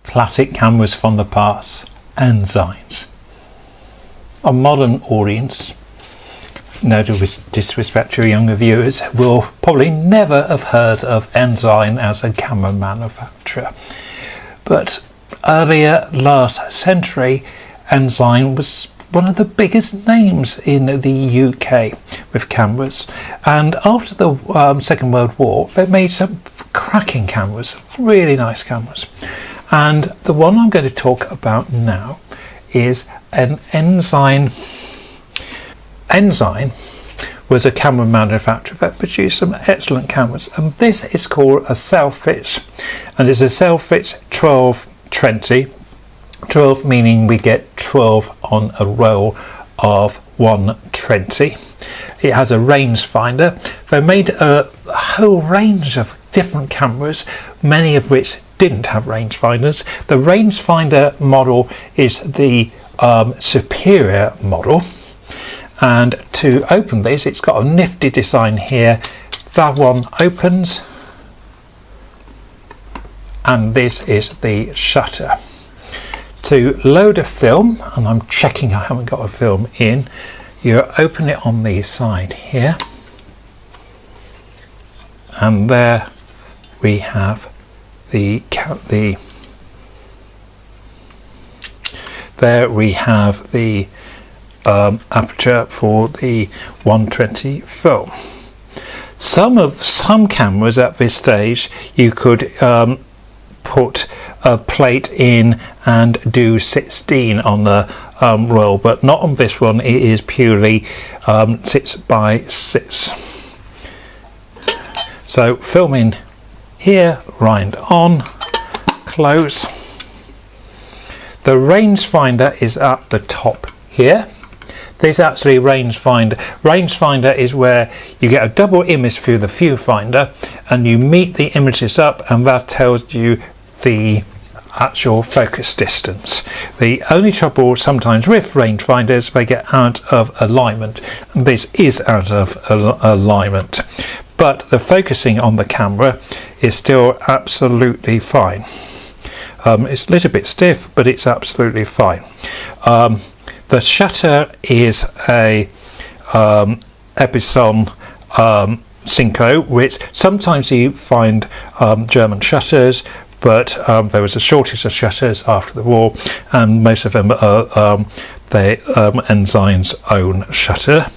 Classic cameras from the past, Ensigns. A modern audience, no disrespect to younger viewers, will probably never have heard of Ensign as a camera manufacturer. But earlier last century, Ensign was one of the biggest names in the UK with cameras, and after the Second World War they made some cracking cameras, really nice cameras. And the one I'm going to talk about now is an Ensign. Ensign was a camera manufacturer that produced some excellent cameras, and this is called a Selfix, and it's a Selfix 1220. 12 meaning we get 12 on a roll of 120. It has a rangefinder. They made a whole range of different cameras, many of which didn't have rangefinders. The rangefinder model is the superior model, and to open this, it's got a nifty design here. That one opens, and this is the shutter. To load a film, and I'm checking I haven't got a film in, you open it on the side here, and there we have there we have the aperture for the 120 film. Some cameras at this stage you could put a plate in and do 16 on the roll, but not on this one. It is purely 6 by 6. So filming here, wind on, close. The rangefinder is at the top here. This actually rangefinder is where you get a double image through the viewfinder and you meet the images up, and that tells you the actual focus distance. The only trouble sometimes with rangefinders, they get out of alignment, and this is out of alignment, but the focusing on the camera is still absolutely fine. It's a little bit stiff, but it's absolutely fine. The shutter is a Epson Synco, which sometimes you find German shutters, but there was a shortage of shutters after the war, and most of them are Ensign's own shutter.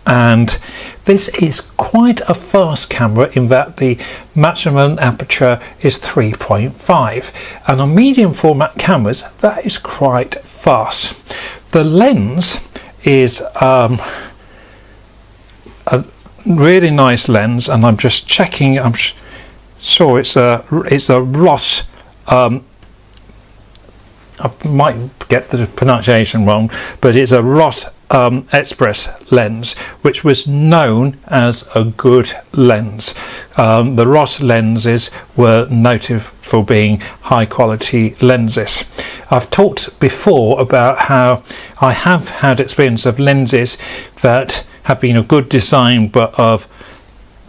And this is quite a fast camera in that the maximum aperture is 3.5, and on medium format cameras that is quite fast. The lens is a really nice lens, and I'm just checking. I'm sure it's a Ross. I might get the pronunciation wrong, but it's a Ross Express lens, which was known as a good lens. The Ross lenses were noted for being high quality lenses. I've talked before about how I have had experience of lenses that have been of good design, but of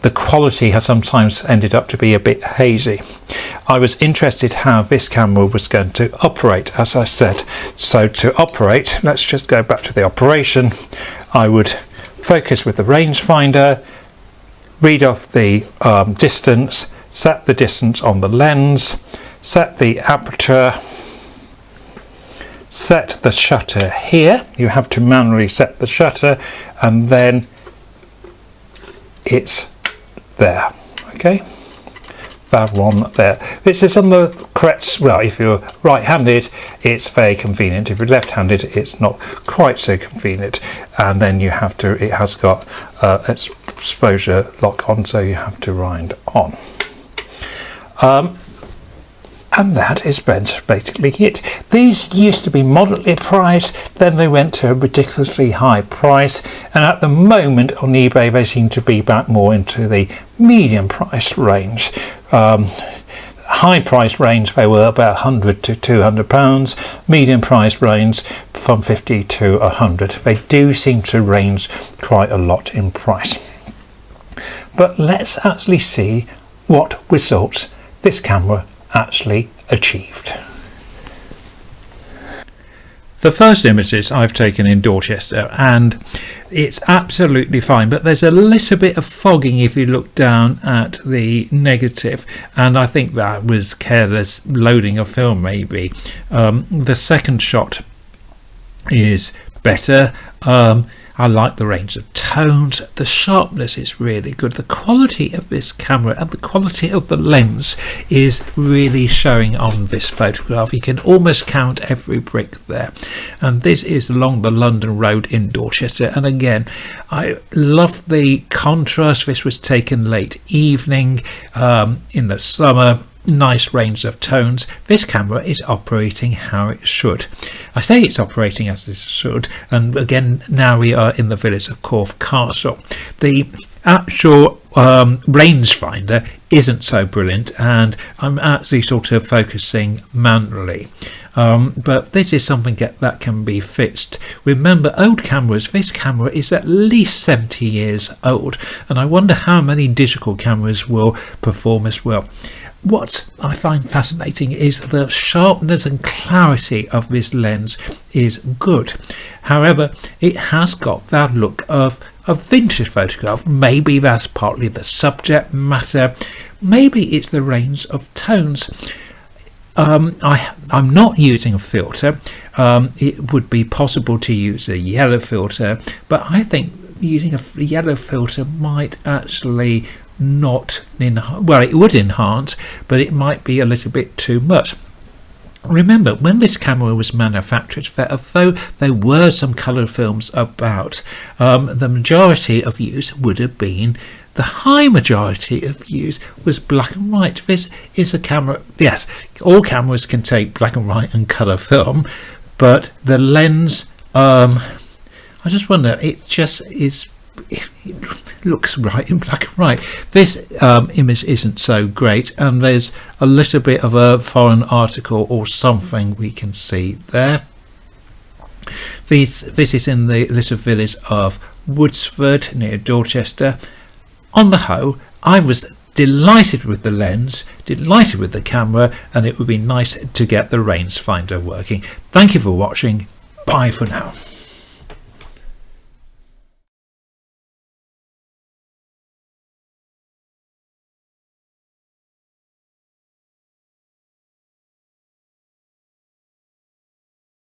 the quality has sometimes ended up to be a bit hazy. I was interested how this camera was going to operate, as I said. So to operate, let's just go back to the operation. I would focus with the rangefinder, read off the distance, set the distance on the lens, set the aperture, set the shutter here. You have to manually set the shutter, and then it's there. Okay, that one there. This is on the correct, well, if you're right-handed it's very convenient. If you're left-handed it's not quite so convenient, and then you have to, it has got exposure lock on, so you have to wind on. And that is basically it. These used to be moderately priced, then they went to a ridiculously high price, and at the moment on eBay they seem to be back more into the medium price range. high price range they were about £100 to £200, medium price range from 50 to 100. They do seem to range quite a lot in price. But let's actually see what results this camera actually achieved. The first images I've taken in Dorchester, and it's absolutely fine, but there's a little bit of fogging if you look down at the negative, and I think that was careless loading of film maybe. The second shot is better. I like the range of tones. The sharpness is really good. The quality of this camera and the quality of the lens is really showing on this photograph. You can almost count every brick there. And this is along the London Road in Dorchester. And again, I love the contrast. This was taken late evening in the summer. Nice range of tones. This camera is operating how it should. I say it's operating as it should, and again now we are in the village of Corfe Castle. The actual rangefinder isn't so brilliant, and I'm actually sort of focusing manually. But this is something that can be fixed. Remember, old cameras, this camera is at least 70 years old, and I wonder how many digital cameras will perform as well. What I find fascinating is the sharpness and clarity of this lens is good. However, it has got that look of a vintage photograph. Maybe that's partly the subject matter. Maybe it's the range of tones. I'm not using a filter. It would be possible to use a yellow filter, but I think using a yellow filter might actually not well, it would enhance, but it might be a little bit too much. Remember, when this camera was manufactured, although there were some colour films about, the majority of use would have been, the high majority of use was black and white. This is a camera, yes, all cameras can take black and white and colour film, but the lens, I just wonder, it just is, it looks right in black and white. This image isn't so great, and there's a little bit of a foreign article or something we can see there. This is in the little village of Woodsford near Dorchester. On the whole, I was delighted with the lens, delighted with the camera, and it would be nice to get the rangefinder working. Thank you for watching. Bye for now.